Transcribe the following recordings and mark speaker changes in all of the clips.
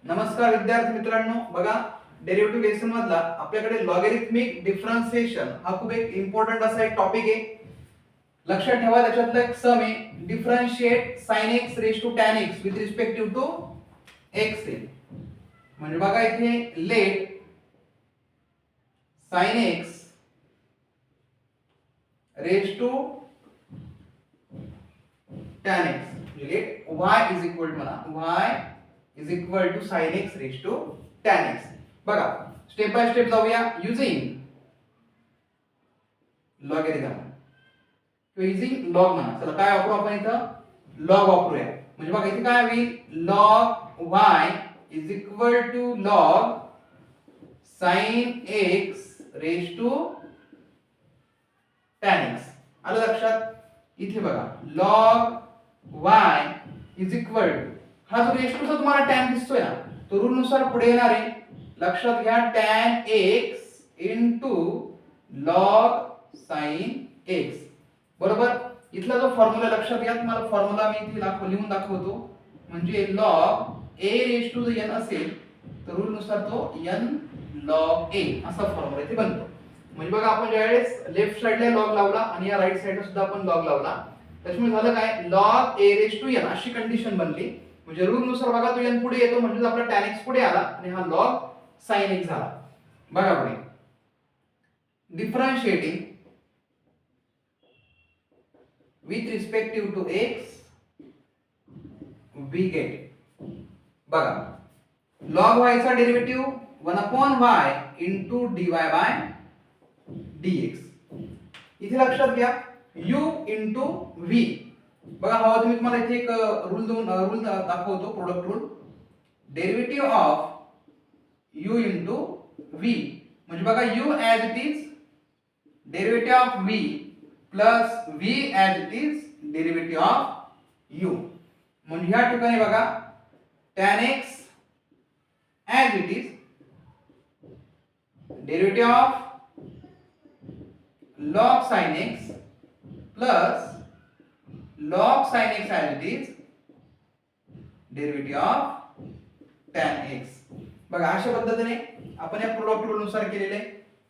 Speaker 1: नमस्कार विद्यार्थी मित्रांनो, बघा डेरिव्हेटिव्ह लेसन मधला आपल्याकडे लॉगॅरिथमिक डिफरन्शिएशन हा खूप एक इम्पॉर्टंट असा एक टॉपिक आहे. लक्षात ठेवा, त्याच्यातलं एक सम आहे differentiate sin x raise to tan x with respective to x आहे. म्हणजे बघा इथे let sin x raise to tan x म्हणजे let y is equal to म्हणा y is equal to sin x raise to tan x. बघा step by step जाऊया using logarithm किंवा using log म्हणा. चला काय वापरू आपण इथं, लॉग वापरूया. म्हणजे बघा इथे काय होईल, log y is equal to log sin x raise to tan x. आलं लक्षात? इथे बघा log y is equal to, हा जो रेज टूचा तुम्हाला tan दिसतोय ना, तो रूल नुसार पुढे येणार आहे. लक्षात घ्या tan x into log sin x बरोबर. इथला जो फॉर्म्युला लक्षात घ्या, तुम्हाला फॉर्म्युला मी इथे लिहून दाखवतो. म्हणजे log a रेज टू जर n असेल तर रूल नुसार तो n log a असा फॉर्म्युला इथे बनतो. म्हणजे बघा आपण ज्यावेळेस लेफ्ट साइडला लॉग लावला आणि या राइट साइडला सुद्धा आपण लॉग लावला, त्याच्यामुळे झालं काय, log a raise to n अशी कंडिशन बनली. म्हणजे रूल नुसार बघा तो n पुढे येतो म्हणजे आपला tan x पुढे आला आणि हा log sin x झाला. बघा पुढे differentiating with respective to x we get, बघा log y चा derivative 1 upon y into dy by dx. इथे लक्षात घ्या u into v. बघा हवा तुम्ही तुम्हाला इथे एक रूल दाखवतो, product rule. Derivative of u into v म्हणजे बघा u as it is derivative of v plus v as it is derivative of u. म्हणजे या ठिकाणी बघा tan x as it is derivative of log sin x plus log sin x as it is derivative of tan x. बघा अशा पद्धतीने आपण या product rule नुसार केलेले.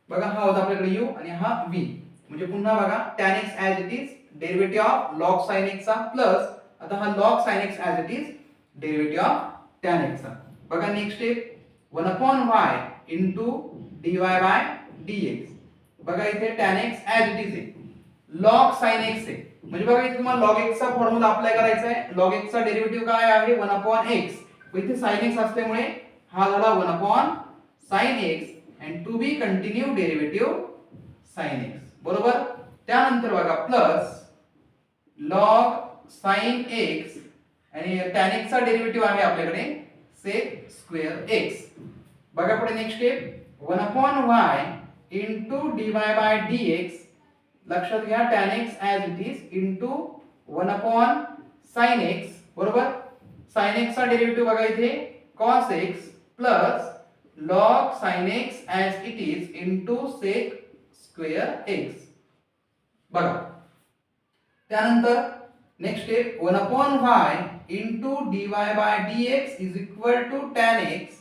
Speaker 1: बघा हा होता आपल्याकडे u आणि हा v. म्हणजे पुन्हा बघा tan x as it is derivative of log sin x चा प्लस आता हा log sin x as it is derivative of tan x चा. बघा next step 1 upon y into dy by dx. बघा इथे tan x as it is आहे, log sin x आहे. म्हणजे बघा इथे तुम्हाला log x चा फॉर्म्युला अप्लाय करायचा आहे. log x चा डेरिव्हेटिव्ह काय आहे 1 upon x. इथे sin x असल्यामुळे हा झाला 1 upon sin x and to be continue derivative sin x बरोबर. त्यानंतर बघा प्लस log sin x आणि tan x चा डेरिव्हेटिव्ह आहे आपल्याकडे sec square x. बघा पुढे next step 1 upon y into dy by dx. लक्षात घ्या tan x as it is into 1 upon sin x बरोबर. sin x चा डेरिव्हेटिव्ह बघा इथे cos x plus log sin x as it is into sec square x. बघा त्यानंतर next step 1 upon y into dy by dx is equal to tan x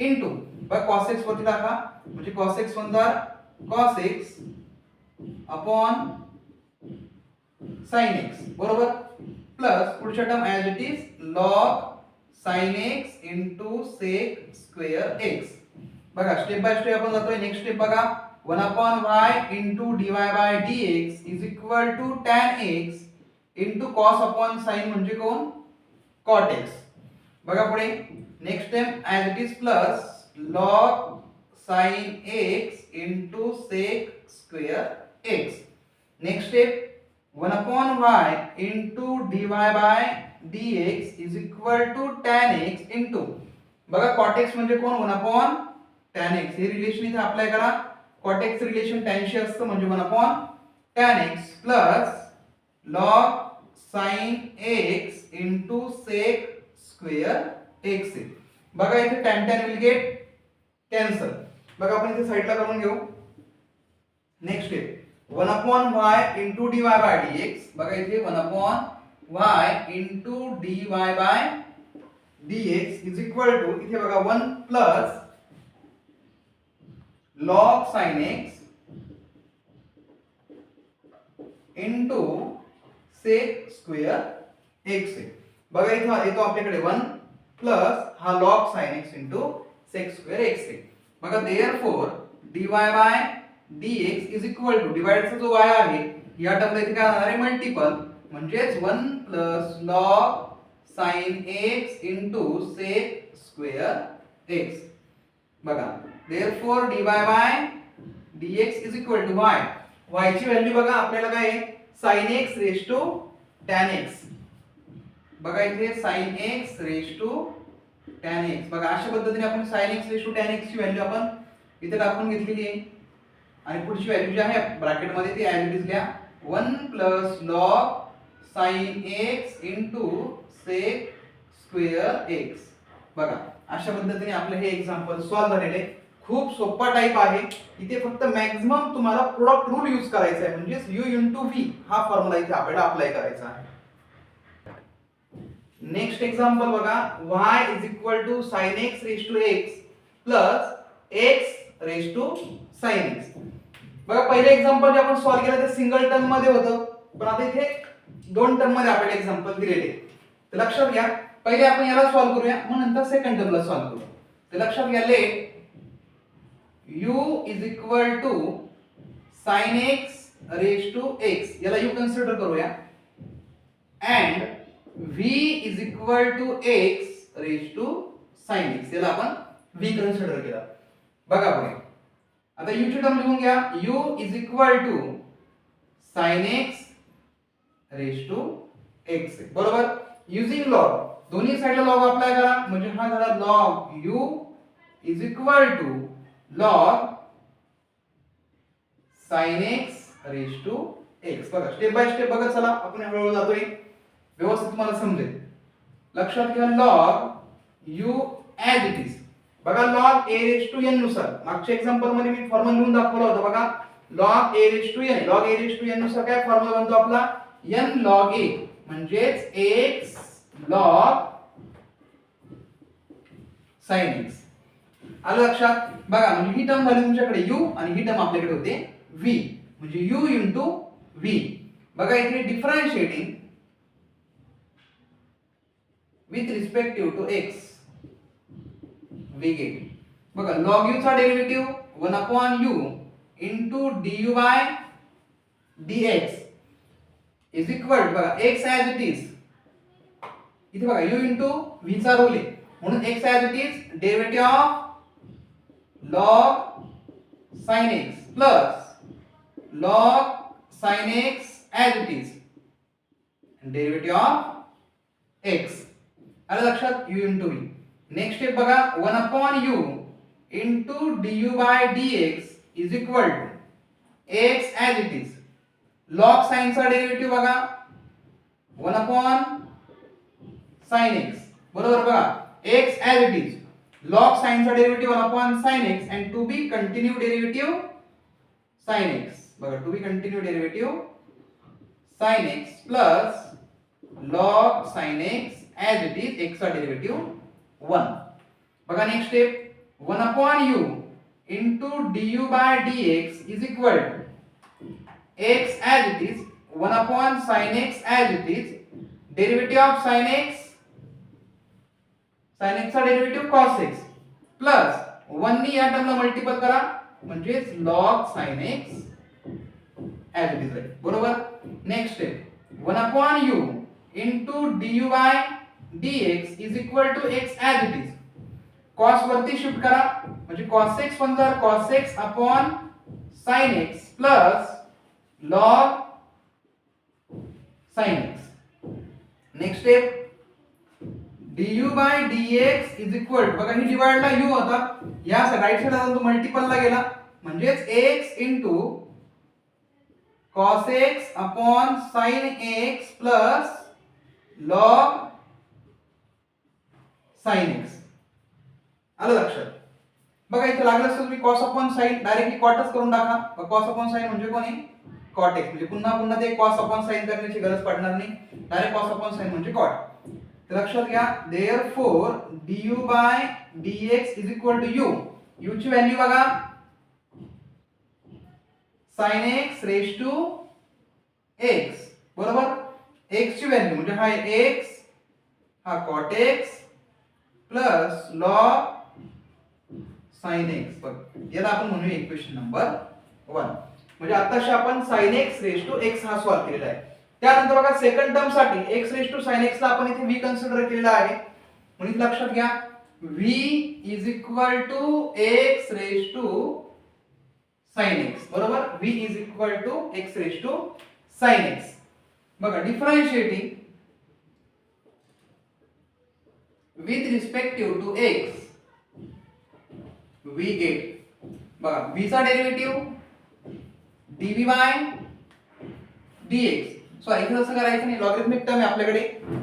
Speaker 1: into बघा cos x वरती टाका म्हणजे cos x वंदार cos x upon sin x बरोबर plus पुढच्या term as it is log sin x into sec square x. बघा step by step आपण जातोय. Next step बघा 1 upon y into dy by dx is equal to tan x into cos upon sin म्हणजे कोण, cot x. बघा पुढे next step as it is plus log sin x into sec square x. Next step 1 upon y into dy by dx is equal to tan x into बघा cot x म्हणजे कोण 1 upon tan x. हे relation इथे apply करा. cot x relation tan शी असतं म्हणजे 1 upon tan x plus log sin x into sec square x. बघा इथे tan tan will get cancel. बघा आपण इथे साइडला करून घेऊ. Next step 1 upon y into dy by dx. बघा इथे 1 upon y into dy by dx is equal to इथे बघा 1 plus log sin x into sec square x आहे. बघा इथे येतो आपल्याकडे 1 प्लस हा log sin x into sec square x आहे. बघा therefore dy by dx is equal to डिवाइडचा जो y आहे या टर्मला इथे काय होणार आहे मल्टिपल म्हणजेच 1 plus log sin x into sec square x. बघा therefore dy by dx is equal to y. y ची व्हॅल्यू बघा आपल्याला काय आहे sin x raise to tan x. बघा इथे sin x raise to tan x. बघा अशा पद्धतीने आपण sin x raise to tan x ची व्हॅल्यू आपण इथे टाकून घेतलेली आहे आणि पुढची व्हॅल्यू जी आहे ब्रॅकेट मध्ये ती ऍज इट इज लिहा 1 plus log sin x into sec square x. बघा अशा पद्धतीने आपलं हे एक्झाम्पल सॉल्व्ह झालेले आहे. खूप सोपा टाइप आहे. इथे फक्त मॅक्झिमम तुम्हाला प्रोडक्ट रूल यूज करायचा आहे म्हणजे u इंटू v हा फॉर्म्युला इथे आपल्याला अप्लाय करायचा आहे. नेक्स्ट एक्झाम्पल बघा y is equal to sin x raise to x plus x raise to sin x. बघा पहिले एक्झाम्पल जे आपण सॉल्व्ह केलं ते सिंगल टर्म मध्ये होतं पण आता इथे दोन टर्म मध्ये आपल्याला एक्झाम्पल दिलेले तर लक्षात घ्या. पहिले आपण याला सॉल्व्ह करूया मग नंतर सेकंड टर्मला सॉल्व्ह करू. तर लक्षात घ्या let u is equal to sin x raise to x याला u कन्सिडर करूया and v is equal to x raise to sin x याला आपण v कन्सिडर केला. बघा पुढे आता u ची टर्म लिहून घ्या u is equal to sin x raise to x बरोबर. युजिंग लॉग दोन्ही साइडला लॉग अप्लाय करा म्हणजे हा झाला log u is equal to log sin x raise to x. बघा स्टेप बाय स्टेप बघत चला आपण हळूहळू जातोय व्यवस्थित तुम्हाला समजेल. लक्षात घ्या log u as it is. बघा log a raise to n नुसार मागच्या एक्झाम्पल मध्ये मी फॉर्म्युला लिहून दाखवला होता बघा log a raise to n. log a raise to n नुसार काय फॉर्म्युला बनतो आपला n log a म्हणजेच x log sin x. आलं लक्षात. बघा म्हणजे ही टर्म झाली तुमच्याकडे u आणि ही टर्म आपल्याकडे होते v म्हणजे u इंटू v. बघा इथे differentiating with respective to x v get. बघा log u चा derivative 1 upon u into du by dx is equal to बघा x ऍज इट इज. इथे बघा u इंटू v चा रूल आहे म्हणून x as it is derivative of log sin x plus log sin x as it is derivative of x. आलं लक्षात u into v. Next step बघा 1 upon u into du by dx is equal to x as it is. log sin चा derivative बघा 1 upon sin x बरोबर. बघा x as it is log sin चा derivative 1 upon sin x and to be continue derivative sin x. बघा to be continue derivative sin x plus log sin x as it is x चा derivative 1. बघा next step 1 upon u into du by dx is equal to x as it is 1 upon sin x as it is derivative of sin x चा derivative cos x plus 1 नी या टर्मला multiple करा म्हणजेच log sin x as it is राहील बरोबर. Next step 1 upon u into du by dx is equal to x as it is. cos वरती shift करा म्हणजे cos x पंधर cos x upon sin x plus log sin x. Next step du by dx is equal to बघा ही डिवाइडला u होता या right साइडला तो multiple ला गेला म्हणजेच x into cos x upon sin x plus log sin x. आलं लक्षात. बघा इथे लागलं असेल तुम्ही cos upon sin डायरेक्टली cotच करून टाका. cos upon sin म्हणजे कोण आहे cot x म्हणजे पुन्हा पुन्हा ते cos upon sin करण्याची गरज पडणार नाही. डायरेक्ट cos upon sin म्हणजे cot. तर लक्षात घ्या therefore du by dx is equal to u. u ची व्हॅल्यू बघा sin x raise to x, बरोबर. x ची व्हॅल्यू म्हणजे हा x, हा cot x plus log sin x. बघ याला आपण म्हणूया इक्वेशन नंबर 1. म्हणजे आताशी आपण sin x raise to x हा सॉल्व केलेला आहे. त्यानंतर बघा सेकंड टर्म साठी x raise to sin x ला आपण इथे v कन्सिडर केलेला आहे. म्हणून लक्षात घ्या v is equal to x raise to sin x, बरोबर. v is equal to x raise to sin x. बघा differentiating with respective to x v get बघा v चा derivative dv by dx. Sorry इथे असं करायचं नाही, logarithmic term आहे आपल्याकडे.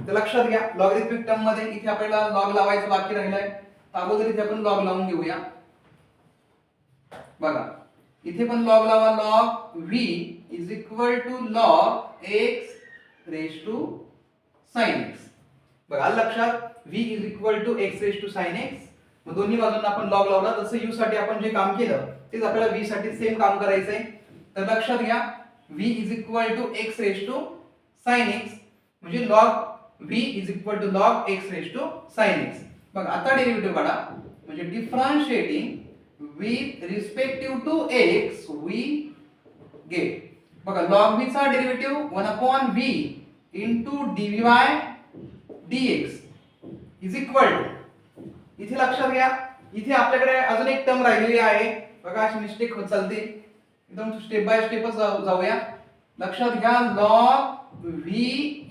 Speaker 1: तर लक्षात घ्या लॉगरिथमिक टर्म मध्ये इथे आपल्याला लॉग लावायचं बाकी राहिलाय. अगोदर इथे आपण लॉग लावून घेऊया. बघा इथे पण लॉग लावा. Log v is equal to log x raise to sin x. बघा लक्षात v is equal to x raise to sin x. मग दोन्ही बाजूंना आपण लॉग लावला. जसं u साठी आपण जे काम केलं तेच आपल्याला v साठी सेम काम करायचंय. तर लक्षात घ्या v is equal to x raise to sin x म्हणजे log v is equal to log x raise to sin x. बघा आता डेरिव्हेटिव्ह काढा. म्हणजे differentiating with respective to x we get. बघा log v चा derivative 1/v into dv by dx is equal to. इथे लक्षात घ्या इथे आपल्याकडे अजून एक टर्म राहिलेली आहे. बघा अशी मिस्टेक होत चालते. एकदम स्टेप बाय स्टेपच जाऊया. लक्षात घ्या log v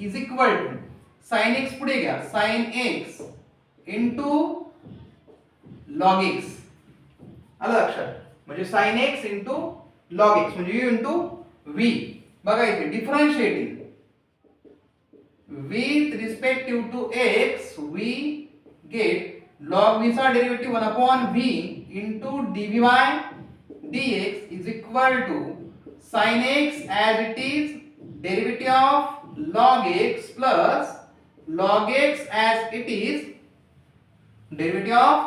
Speaker 1: is equal to sin x पुढे घ्या sin x into log x. आलं लक्षात. म्हणजे sin x into log x म्हणजे u into v. बघा इथे differentiating with respective to x we get log v चा derivative 1/v into dv by dx is equal to sin x as it is derivative of log x plus log x as it is derivative of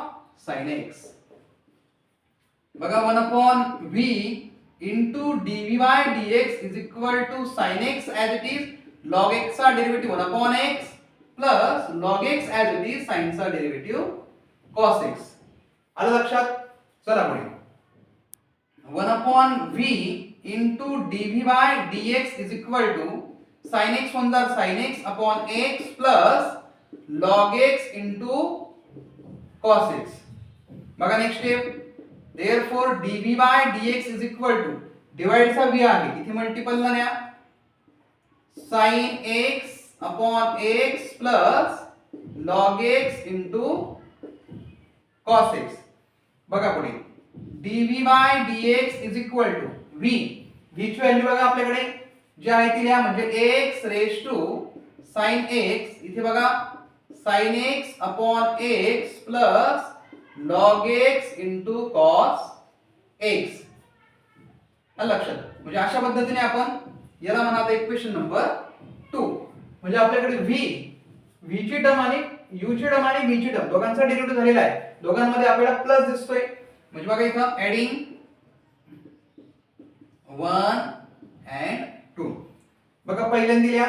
Speaker 1: sin x. बघा 1/v into dv by dx is equal to sin x as it is log x चा derivative 1/x plus log x as it is sin चा derivative cos x. आलं लक्षात. चला पुढे 1/v into dv by dx is equal to sin x होणार sin x upon x plus log x into cos x. बघा next step therefore dv by dx is equal to divide चा v आहे इथे multiple ला न्या sin x upon x plus log x into cos x. बघा पुढे dv by dx is equal to v. v ची value बघा आपल्याकडे जी आहे ती लिहा म्हणजे x raise to sin x. इथे बघा sin x upon x plus log x into cos x. लक्षात. म्हणजे अशा पद्धतीने आपण याला म्हणा आता इक्वेशन नंबर 2. म्हणजे आपल्याकडे v ची टर्म आणि u ची टर्म आणि v ची टर्म दोघांचा डेरिव्हेटिव्ह झालेला आहे. दोघांमध्ये आपल्याला प्लस दिसतोय. म्हणजे बघा इथं ऍडिंग 1 and 2. बघा पहिल्यांदा लिहा.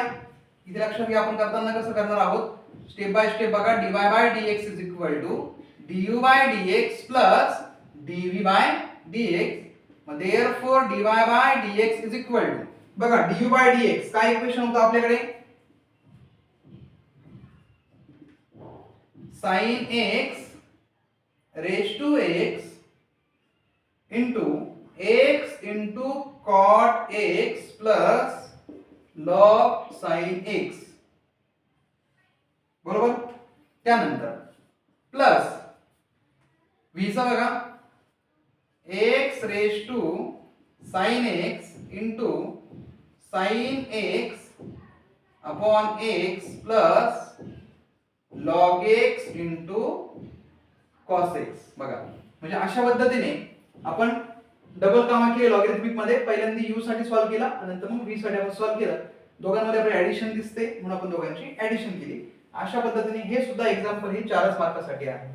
Speaker 1: इथे लक्षात घ्या आपण करताना कसं करणार आहोत स्टेप बाय स्टेप. बघा dy by dx is equal to du by dx plus dv by dx. therefore dy by dx is equal to बघा du by dx काय इक्वेशन होतं आपल्याकडे sin x raised to x into x into cot x plus log sin x. बरोबर. त्यानंतर plus v चा बघा x raised to sin x into sin x upon x plus log x into cos x. बघा म्हणजे अशा पद्धतीने आपण double कामा केले लॉगरिथमिक मध्ये. पहिल्यांदा u साठी सॉल्व केला आणि नंतर मग v साठी आपण सॉल्व केलं. दोघांमध्ये आपल्याला ऍडिशन दिसते म्हणून आपण दोघांची ऍडिशन केली. अशा पद्धतीने हे सुद्धा एक्झाम्पल हे 4च मार्कासाठी आहे.